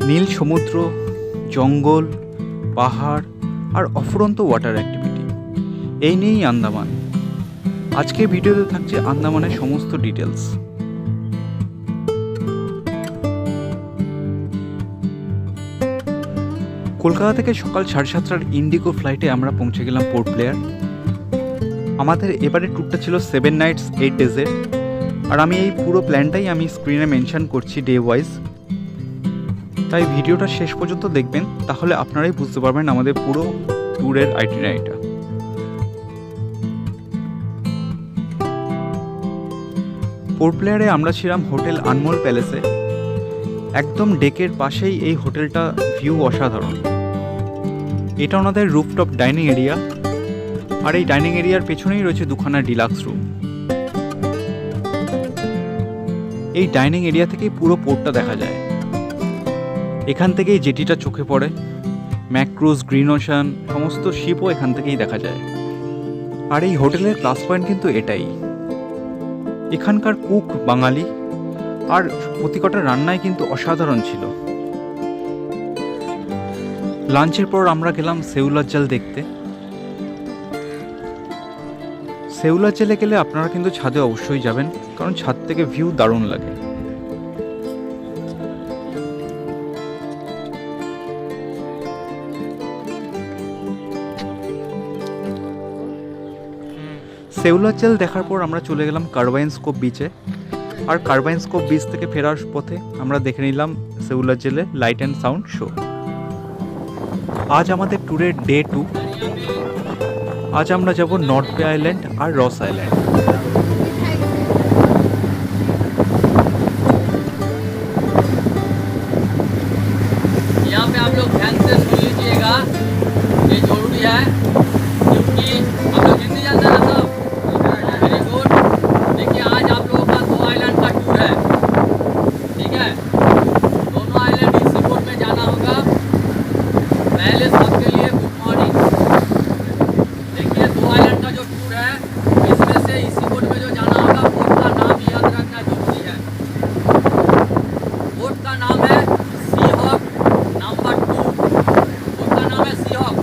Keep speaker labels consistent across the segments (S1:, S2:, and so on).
S1: নীল সমুদ্র, জঙ্গল, পাহাড় আর অফুরন্ত ওয়াটার অ্যাক্টিভিটি, এই নিয়েই আন্দামান। আজকের ভিডিওতে থাকছে আন্দামানের সমস্ত ডিটেলস। কলকাতা থেকে সকাল 7:30টার ইন্ডিগো ফ্লাইটে আমরা পৌঁছে গেলাম পোর্ট ব্লেয়ার। আমাদের এবারে ট্যুরটা ছিল 7 নাইটস 8 ডেজের, আর আমি এই পুরো প্ল্যানটাই আমি স্ক্রিনে মেনশন করছি ডে ওয়াইজ। তাই ভিডিওটা শেষ পর্যন্ত দেখবেন, তাহলে আপনারাই বুঝতে পারবেন আমাদের পুরো ট্যুরের আইটিনারিটা। পোর্ট ব্লেয়ারে আমরা ছিলাম হোটেল আনমোল প্যালেসে। একদম ডেকের পাশেই এই হোটেলটা, ভিউ অসাধারণ। এটা ওনাদের রুফটপ ডাইনিং এরিয়া, আর এই ডাইনিং এরিয়ার পেছনেই রয়েছে দুখানা ডিলাক্স রুম। এই ডাইনিং এরিয়া থেকেই পুরো পোর্টটা দেখা যায়। এখান থেকেই জেটিটা চোখে পড়ে, ম্যাক্রুজ, গ্রিন ওশান, সমস্ত শিপও এখান থেকেই দেখা যায়। আর এই হোটেলের প্লাস পয়েন্ট কিন্তু এটাই, এখানকার কুক বাঙালি, আর প্রতিকটা রান্নায় কিন্তু অসাধারণ ছিল। লাঞ্চের পর আমরা গেলাম সেউলার জাল দেখতে। সেউলার জালে গেলে আপনারা কিন্তু ছাদে অবশ্যই যাবেন, কারণ ছাদ থেকে ভিউ দারুণ লাগে। সেউলার জাল দেখার পর আমরা চলে গেলাম কার্বাইন স্কোপ বিচে। আর কার্বাইন স্কোপ বিচ থেকে ফেরার পথে আমরা দেখে নিলাম সেউলার জেলে লাইট অ্যান্ড সাউন্ড শো। আজ আমাদের ট্যুরের ডে 2। আজ আমরা যাব নর্থ বে আইল্যান্ড আর রস আইল্যান্ড।
S2: यहाँ पे आप लोग ध्यान से सुन लीजिएगा, ये जरूरी है क्योंकि आप लोग हिंदी जानते हैं ना सब। Very good. देखिए आज आप लोगों का 2 आइलैंड का टूर है, ठीक है। दोनों आइलैंड इसी बोट में जाना होगा। पहले सबके लिए गुड मॉर्निंग। देखिए 2 आइलैंड का जो टूर है, इसमें से इसी बोट में जो जाना होगा, बोट का नाम याद रखना जरूरी है। बोट का नाम है सीहॉक नंबर 2। बोट का नाम है सीहॉक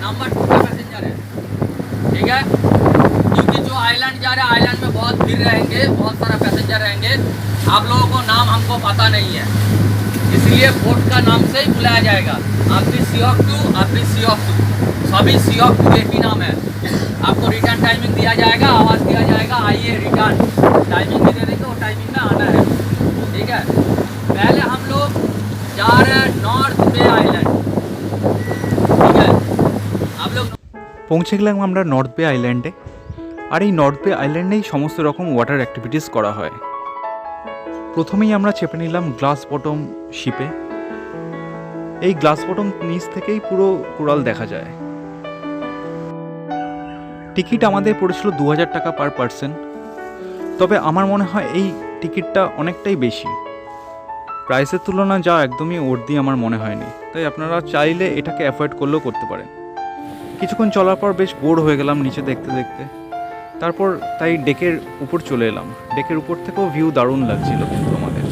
S2: नंबर 2 का पैसेंजर है, ठीक है। क्योंकि जो आइलैंड जा रहे हैं, आइलैंड में बहुत भीड़ रहेंगे, बहुत सारा पैसेंजर रहेंगे। आप लोगों को नाम हमको पता नहीं है, इसलिए बोट का नाम से ही बुलाया जाएगा। आप भी सीहॉक 2, आप भी सीहॉक 2, सभी सीहॉक 2 एक ही नाम है। आपको रिटर्न टाइमिंग दिया जाएगा, आवाज़ दिया जाएगा, आइए रिटर्न। टाइमिंग भी दे देंगे, वो टाइमिंग में आना है, ठीक है। पहले हम लोग जा रहे हैं नॉर्थ बे आइलैंड, ठीक है। आप लोग
S1: পৌঁছে গেলাম আমরা নর্থ বে আইল্যান্ডে। আর এই নর্থ বে আইল্যান্ডেই সমস্ত রকম ওয়াটার অ্যাক্টিভিটিস করা হয়। প্রথমেই আমরা চেপে নিলাম গ্লাস বটম শিপে। এই গ্লাস বটম নিচ থেকেই পুরো কোরাল দেখা যায়। টিকিট আমাদের পড়েছিল 2000 টাকা পার পারসন। তবে আমার মনে হয় এই টিকিটটা অনেকটাই বেশি, প্রাইসের তুলনা যা একদমই ওর্দি আমার মনে হয়নি। তাই আপনারা চাইলে এটাকে অ্যাভয়েড করলেও করতে পারেন। কিছুক্ষণ চলার পর বেশ বোর হয়ে গেলাম নিচে দেখতে দেখতে। তারপর তাই ডেকের উপর চলে এলাম। ডেকের উপর থেকেও ভিউ দারুণ লাগছিল কিন্তু আমাদের।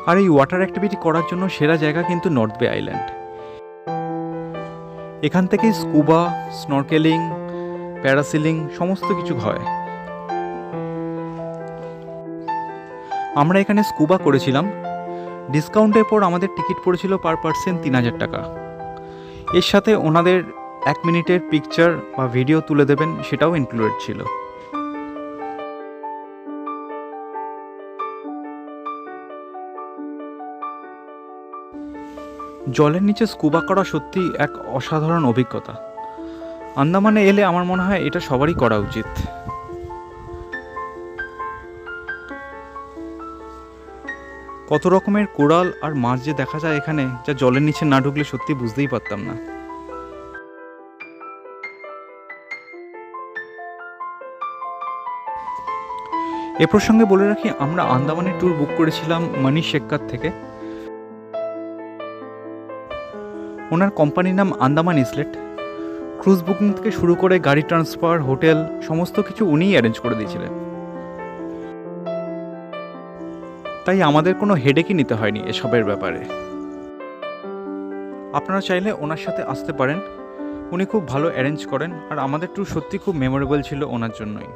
S1: আর এই ওয়াটার অ্যাক্টিভিটি করার জন্য সেরা জায়গা কিন্তু নর্থ বে আইল্যান্ড। এখান থেকেই স্কুবা, স্নরকেলিং, প্যারাসিলিং সমস্ত কিছু হয়। আমরা এখানে স্কুবা করেছিলাম। ডিসকাউন্টের পর আমাদের টিকিট পড়েছিল পার পারসন 3000 টাকা। এর সাথে ওনাদের 1 মিনিটের পিকচার বা ভিডিও তুলে দেবেন, সেটাও ইনক্লুডেড ছিল। জলের নিচে স্কুবা করা সত্যি এক অসাধারণ অভিজ্ঞতা। আন্দামানে এলে আমার মনে হয় এটা সবারই করা উচিত। কত রকমের কোরাল আর মাছ যে দেখা যায় এখানে, যা জলের নিচে না ঢুকলে সত্যি বুঝতেই পারতাম না। এ প্রসঙ্গে বলে রাখি, আমরা আন্দামানের ট্যুর বুক করেছিলাম মানি শেক্কার থেকে। ওনার কোম্পানির নাম আন্দামান ইসলেট। ক্রুজ বুকিং থেকে শুরু করে গাড়ি ট্রান্সফার, হোটেল, সমস্ত কিছু উনিই অ্যারেঞ্জ করে দিয়েছিলেন। তাই আমাদের কোনো হেডেকই নিতে হয়নি এসবের ব্যাপারে। আপনারা চাইলে ওনার সাথে আসতে পারেন, উনি খুব ভালো অ্যারেঞ্জ করেন। আর আমাদের ট্যুর সত্যি খুব মেমোরেবল ছিল ওনার জন্যই।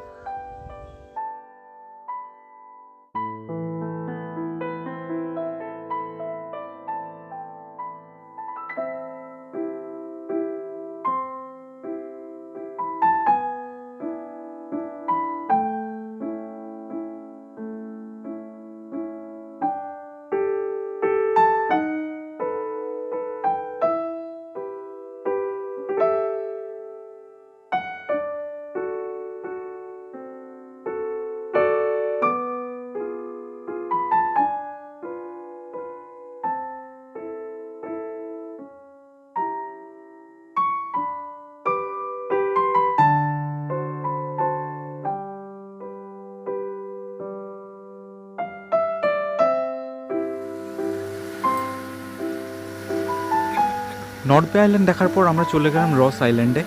S1: নর্থ বে আইল্যান্ড দেখার পর আমরা চলে গেলাম রস আইল্যান্ডে।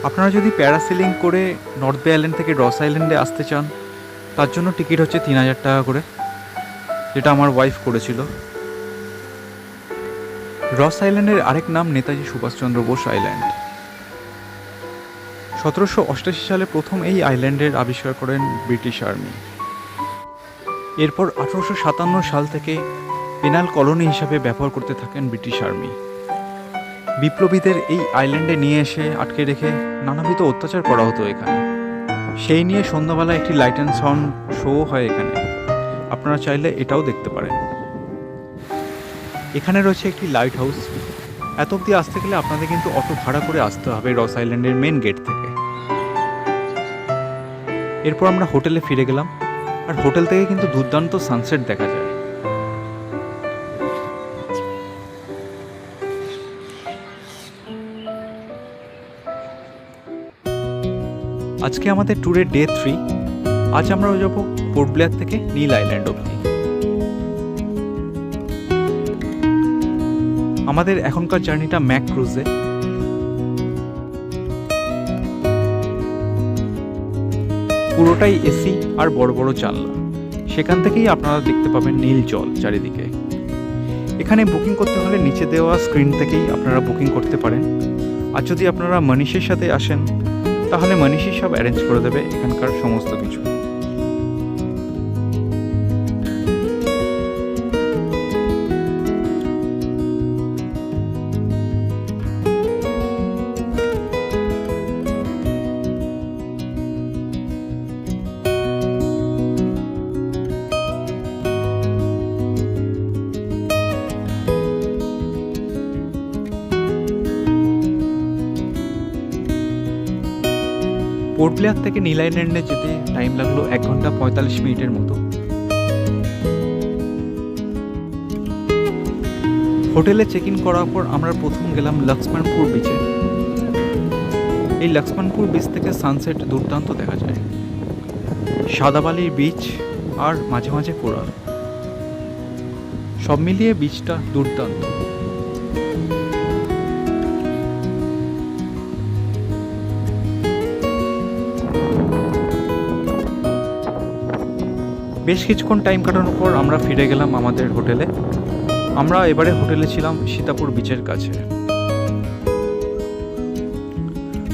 S1: আপনারা যদি প্যারাসেলিং করে নর্থ বে আইল্যান্ড থেকে রস আইল্যান্ডে আসতে চান, তার জন্য টিকিট হচ্ছে 3000 টাকা করে, যেটা আমার ওয়াইফ করেছিল। রস আইল্যান্ডের আরেক নাম নেতাজি সুভাষচন্দ্র বোস আইল্যান্ড। 1788 সালে প্রথম এই আইল্যান্ডের আবিষ্কার করেন ব্রিটিশ আর্মি। এরপর 1857 সাল থেকে পেনাল কলোনি হিসাবে ব্যবহার করতে থাকেন ব্রিটিশ আর্মি। বিপ্লবীদের এই আইল্যান্ডে নিয়ে এসে আটকে রেখে নানাবিধ অত্যাচার করা হতো এখানে। সেই নিয়ে সন্ধ্যাবেলা একটি লাইট অ্যান্ড সাউন্ড শো হয় এখানে, আপনারা চাইলে এটাও দেখতে পারেন। এখানে রয়েছে একটি লাইট হাউস। এত অব্দি আসতে গেলে আপনাদের কিন্তু অটো ভাড়া করে আসতে হবে রস আইল্যান্ডের মেন গেট থেকে। এরপর আমরা হোটেলে ফিরে গেলাম, আর হোটেল থেকে কিন্তু দুর্দান্ত সানসেট দেখা যায়। আজকে আমাদের ট্যুরের ডে 3। আজ আমরা যাব পোর্ট ব্লেয়ার থেকে নীল আইল্যান্ড অবধি। আমাদের এখনকার জার্নিটা ম্যাক ক্রুজে। পুরোটাই এসি আর বড় বড় জানলা, সেখান থেকেই আপনারা দেখতে পাবেন নীল জল চারিদিকে। এখানে বুকিং করতে হলে নিচে দেওয়া স্ক্রিন থেকেই আপনারা বুকিং করতে পারেন। আর যদি আপনারা মনীষের সাথে আসেন, তাহলে মনীষী সব অ্যারেঞ্জ করে দেবে এখানকার সমস্ত কিছু। পোর্ট ব্লেয়ার থেকে নীল আইল্যান্ডে যেতে টাইম লাগলো 1 ঘন্টা 45 মিনিটের মতো। হোটেলে চেক ইন করার পর আমরা প্রথম গেলাম লক্ষ্মণপুর বিচে। এই লক্ষ্মণপুর বিচ থেকে সানসেট দুর্দান্ত দেখা যায়। সাদা বালির বিচ আর মাঝে মাঝে কোরাল, সব মিলিয়ে বিচটা দুর্দান্ত। বেশ কিছুক্ষণ টাইম কাটানোর পর আমরা ফিরে গেলাম আমাদের হোটেলে। আমরা এবারে হোটেলে ছিলাম সীতাপুর বিচের কাছে।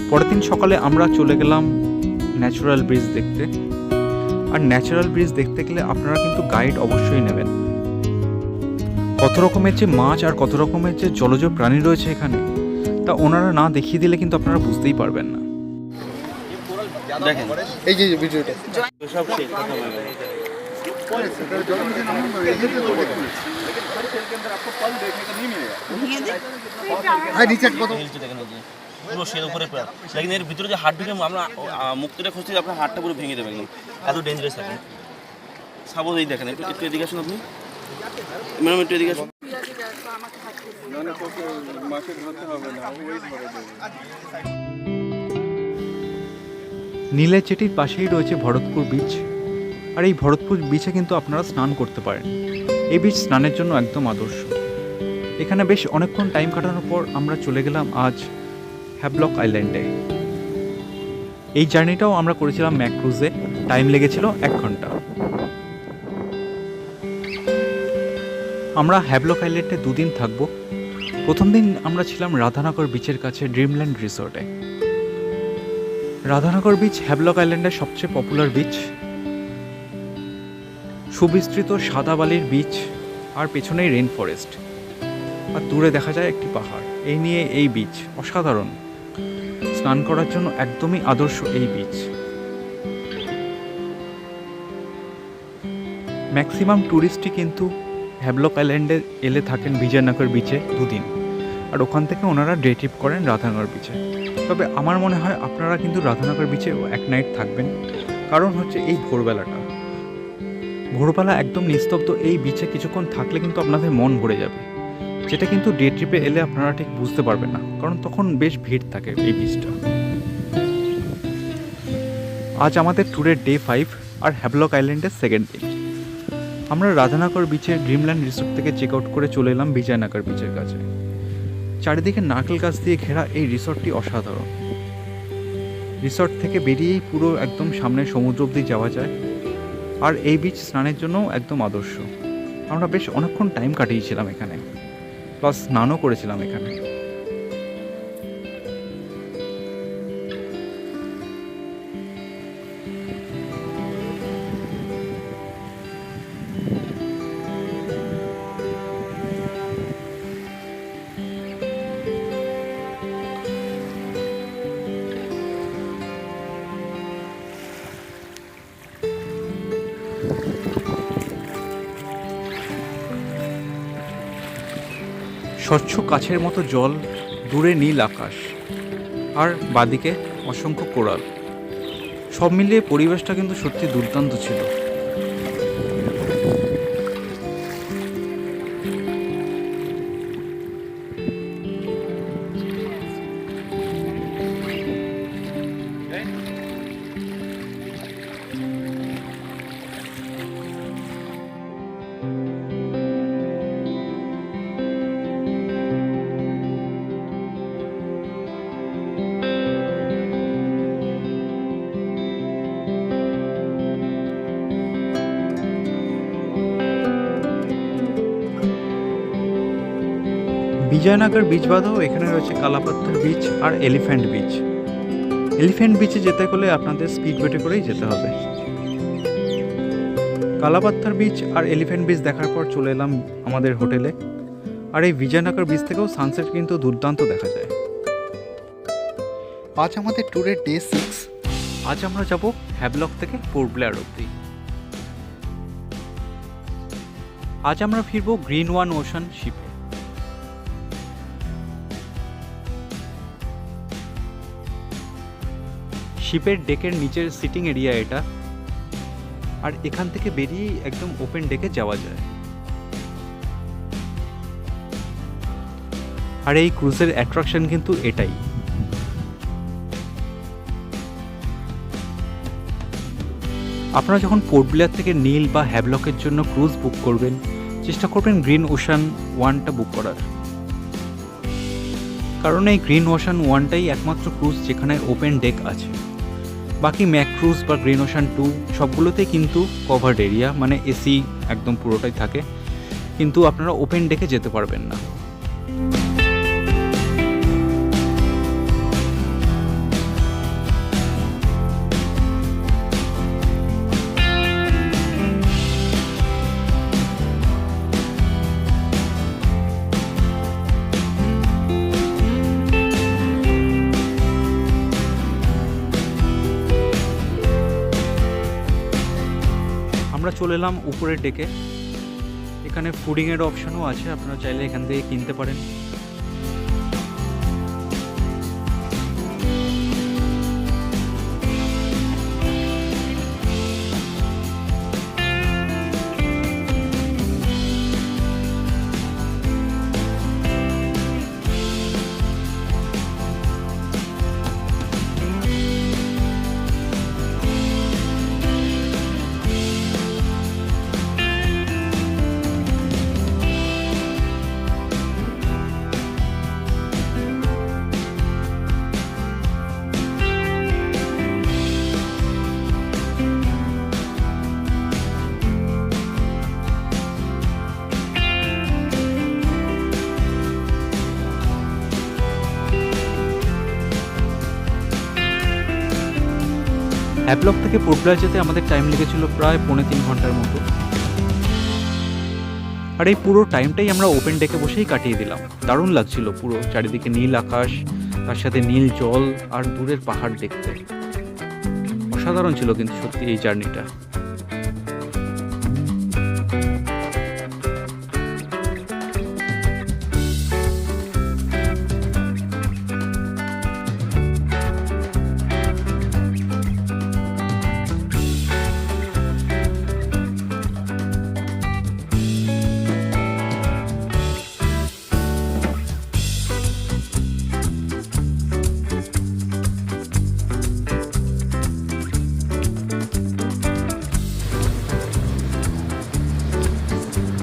S1: পরের দিন সকালে আমরা চলে গেলাম ন্যাচারাল ব্রিজ দেখতে। আর ন্যাচারাল ব্রিজ দেখতে গেলে আপনারা কিন্তু গাইড অবশ্যই নেবেন। কত রকমের যে মাছ আর কত রকমের যে জলজ প্রাণী রয়েছে এখানে, তা ওনারা না দেখিয়ে দিলে কিন্তু আপনারা বুঝতেই পারবেন না।
S3: দেখেন এই যে ভিডিওটা সব শেষ কথা বলবো। পুরো শের উপরে প্রায়, লেকিন এর ভিতরে যে হাট ঢুকে আমরা মুক্তটা খুঁজতে আপনার হাটটা পুরো ভেঙে দেবে একদম, এত ডেঞ্জারাস থাকে। সাপোজ এই দেখেন, একটু এদিকে আসুন আপনি ম্যাডাম, একটু এদিকে আসুন।
S1: নীলের চেটির পাশেই রয়েছে ভরতপুর বিচ। আর এই ভরতপুর বিচে কিন্তু আপনারা স্নান করতে পারেন। এই বিচ স্নানের জন্য একদম আদর্শ। এখানে বেশ অনেকক্ষণ টাইম কাটানোর পর আমরা চলে গেলাম আজ হ্যাভলক আইল্যান্ডে। এই জার্নিটাও আমরা করেছিলাম ম্যাক ক্রুজে, টাইম লেগেছিল 1 ঘন্টা। আমরা হ্যাভলক আইল্যান্ডে 2 দিন থাকবো। প্রথম দিন আমরা ছিলাম রাধানগর বিচের কাছে ড্রিমল্যান্ড রিসোর্টে। রাধানগর বিচ হ্যাভলক আইল্যান্ডের সবচেয়ে পপুলার বিচ, সুবিস্তৃত সাদা বালির বিচ, আর পেছনেই রেন ফরেস্ট, আর দূরে দেখা যায় একটি পাহাড়। এই নিয়ে এই বিচ অসাধারণ, স্নান করার জন্য একদমই আদর্শ এই বিচ। ম্যাক্সিমাম ট্যুরিস্টই কিন্তু হ্যাভলক আইল্যান্ডে এলে থাকেন বিজয়নগর বিচে 2 দিন, আর ওখান থেকে ওনারা ডে ট্রিপ করেন রাধানগর বিচে। তবে আমার মনে হয় আপনারা কিন্তু রাধানগর বিচে 1 নাইট থাকবেন, কারণ হচ্ছে এই ভোরবেলা একদম নিস্তব্ধ এই বিচে কিছুক্ষণ থাকলে কিন্তু আপনাদের মন ভরে যাবে, যেটা কিন্তু ডে ট্রিপে এলে আপনারা ঠিক বুঝতে পারবেন না, কারণ তখন বেশ ভিড় থাকে এই বিচটা। আজ আমাদের ট্যুরের ডে 5 আর হ্যাভলক আইল্যান্ডের 2nd দিন। আমরা রাধানগর বিচের ড্রিমল্যান্ড রিসোর্ট থেকে চেক আউট করে চলে এলাম বিজয়নগর বিচের কাছে। চারিদিকে নারকেল গাছ দিয়ে ঘেরা এই রিসোর্টটি অসাধারণ। রিসোর্ট থেকে বেরিয়েই পুরো একদম সামনে সমুদ্র অবধি যাওয়া যায়, আর এই বিচ স্নানের জন্য একদম আদর্শ। আমরা বেশ অনেকক্ষণ টাইম কাটিয়েছিলাম এখানে, প্লাস স্নানও করেছিলাম এখানে। স্বচ্ছ কাছের মতো জল, দূরে নীল আকাশ, আর বাদিকে অসংখ্য কোরাল। সব মিলিয়ে পরিবেশটা কিন্তু সত্যি দুর্দান্ত ছিল। বিজয়নগর বিচ বাদেও এখানে রয়েছে কালাপাত্থর বিচ আর এলিফ্যান্ট বিচ। এলিফ্যান্ট বিচে যেতে গেলে আপনাদের স্পিড বোটে করেই যেতে হবে। কালাপাত্থর বিচ আর এলিফ্যান্ট বিচ দেখার পর চলে এলাম আমাদের হোটেলে। আর এই বিজয়নগর বিচ থেকেও সানসেট কিন্তু দুর্দান্ত দেখা যায়। আজ আমাদের ট্যুরের ডে 6। আজ আমরা যাব হ্যাভলক থেকে পোর্ট ব্লেয়ার অবধি। আজ আমরা ফিরব গ্রিন ওয়ান ওশান শিপে। শিপের ডেকের নিচের সিটিং এরিয়া এটা, আর এখান থেকে বেরিয়েই একদম ওপেন ডেকে যাওয়া যায়। আর এই ক্রুজের অ্যাট্রাকশন কিন্তু এটাই। আপনারা যখন পোর্ট ব্লেয়ার থেকে নীল বা হ্যাভলকের জন্য ক্রুজ বুক করবেন, চেষ্টা করবেন গ্রিন ওশান 1টা বুক করার, কারণ এই গ্রিন ওশান 1টাই একমাত্র ক্রুজ যেখানে ওপেন ডেক আছে। বাকি ম্যাক ক্রুজ বা গ্রিন ওশান 2 সবগুলোতেই কিন্তু কভার্ড এরিয়া, মানে এসি একদম পুরোটাই থাকে, কিন্তু আপনারা ওপেন ডেকে যেতে পারবেন না। আমরা চলে এলাম উপরের ডেকে। এখানে ফুডিংয়ের অপশনও আছে, আপনারা চাইলে এখান থেকে কিনতে পারেন। হ্যাভলক থেকে পোর্ট ব্লেয়ার যেতে আমাদের টাইম লেগেছিল প্রায় 3.5 ঘন্টার মতো। আর এই পুরো টাইমটাই আমরা ওপেন ডেকে বসেই কাটিয়ে দিলাম। দারুণ লাগছিল পুরো চারিদিকে নীল আকাশ, তার সাথে নীল জল আর দূরের পাহাড় দেখতে। অসাধারণ ছিল কিন্তু সত্যি এই জার্নিটা।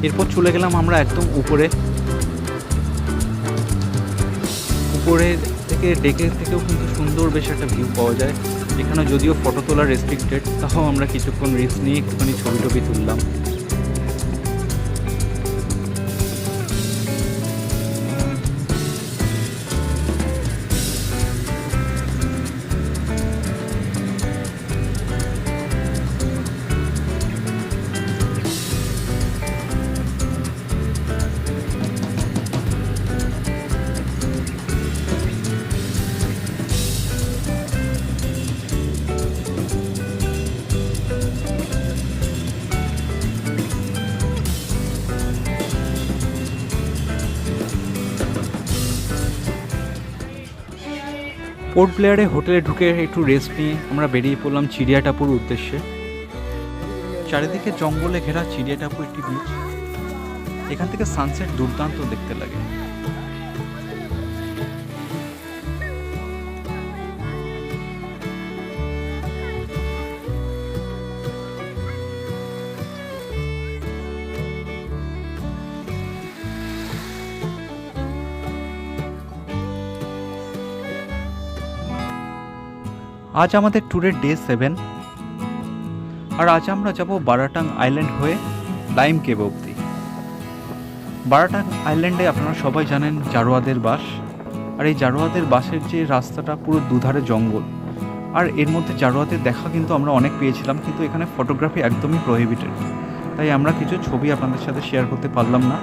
S1: এরপর চলে গেলাম আমরা একদম উপরে থেকে ডেকে থেকেও কিন্তু সুন্দর বেশ একটা ভিউ পাওয়া যায়। এখানে যদিও ফটো তোলা রেস্ট্রিক্টেড, তাও আমরা কিছুক্ষণ রিস্ক নিয়ে একটুখানি ছবি টবি তুললাম। পোর্ট ব্লেয়ারে হোটেলে ঢুকে একটু রেস্ট নিয়ে আমরা বেরিয়ে পড়লাম চিড়িয়াটাপুর উদ্দেশ্যে। চারিদিকে জঙ্গলে ঘেরা চিড়িয়াটাপু একটি বিচ। এখান থেকে সানসেট দুর্দান্ত দেখতে লাগে। আজ আমাদের ট্যুরের ডে 7, আর আজ আমরা যাব বারাটাং আইল্যান্ড হয়ে লাইম কেভ অবধি। বারাটাং আইল্যান্ডে আপনারা সবাই জানেন জারোয়াদের বাস, আর এই জারোয়াদের বাসের যে রাস্তাটা পুরো দুধারে জঙ্গল, আর এর মধ্যে জারোয়াদের দেখা কিন্তু আমরা অনেক পেয়েছিলাম, কিন্তু এখানে ফটোগ্রাফি একদমই প্রহিবিটেড, তাই আমরা কিছু ছবি আপনাদের সাথে শেয়ার করতে পারলাম না।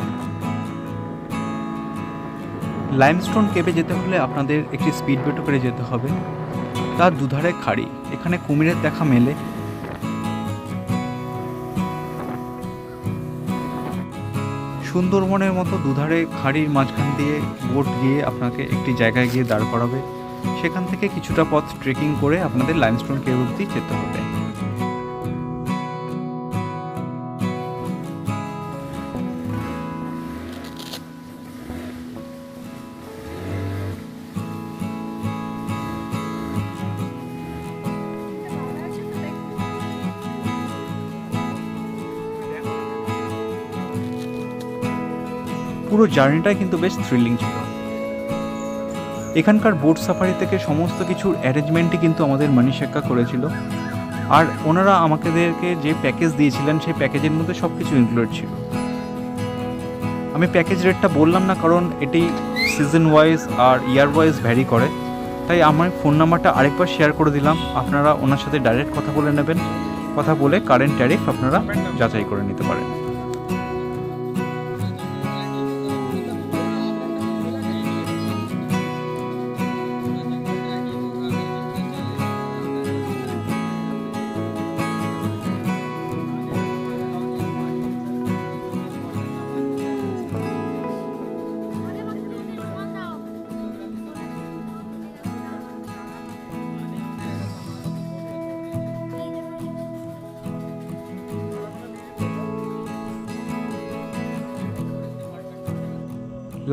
S1: লাইমস্টোন কেভে যেতে হলে আপনাদের একটি স্পিড বোটে করে যেতে হবে। তার দুধারে খাড়ি, এখানে কুমিরের দেখা মেলে। সুন্দরবনের মতো দুধারে খাড়ির মাঝখান দিয়ে বোট গিয়ে আপনাকে একটি জায়গায় গিয়ে দাঁড় করাবে। সেখান থেকে কিছুটা পথ ট্রেকিং করে আপনাদের লাইমস্টোন কেভ অবধি যেতে হবে। পুরো জার্নিটাই কিন্তু বেশ থ্রিলিং ছিল। এখানকার বোট সাফারি থেকে সমস্ত কিছুর অ্যারেঞ্জমেন্টই কিন্তু আমাদের মনীষ এক্কা করেছিল, আর ওনারা আমাদেরকে যে প্যাকেজ দিয়েছিলেন সেই প্যাকেজের মধ্যে সব কিছু ইনক্লুড ছিল। আমি প্যাকেজ রেটটা বললাম না, কারণ এটি সিজন ওয়াইজ আর ইয়ার ওয়াইজ ভ্যারি করে, তাই আমার ফোন নাম্বারটা আরেকবার শেয়ার করে দিলাম। আপনারা ওনার সাথে ডাইরেক্ট কথা বলে নেবেন, কথা বলে কারেন্ট ট্যারিফ আপনারা যাচাই করে নিতে পারেন।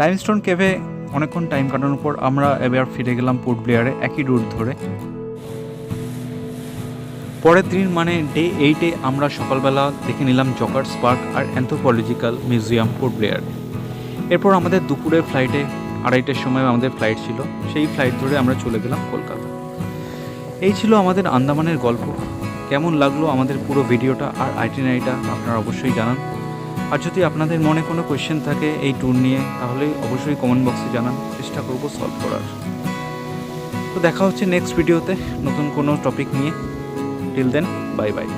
S1: লাইমস্টোন কেভে অনেকক্ষণ টাইম কাটানোর পর আমরা এবার ফিরে গেলাম পোর্ট ব্লেয়ারে একই রুট ধরে। পরের দিন মানে ডে 8-এ আমরা সকালবেলা দেখে নিলাম জকার্স পার্ক আর অ্যানথ্রোপোলজিক্যাল মিউজিয়াম পোর্ট ব্লেয়ার। এরপর আমাদের দুপুরের ফ্লাইটে 2:30টার সময় আমাদের ফ্লাইট ছিল, সেই ফ্লাইট ধরে আমরা চলে গেলাম কলকাতা। এই ছিল আমাদের আন্দামানের গল্প। কেমন লাগলো আমাদের পুরো ভিডিওটা আর আইটিনারিটা আপনারা অবশ্যই জানান। আর যদি আপনাদের মনে কোনো কোয়েশ্চেন থাকে এই ট্যুর নিয়ে, তাহলে অবশ্যই কমেন্ট বক্সে জানান, চেষ্টা করব সলভ করার। তো দেখা হচ্ছে নেক্সট ভিডিওতে নতুন কোনো টপিক নিয়ে। Till then bye by.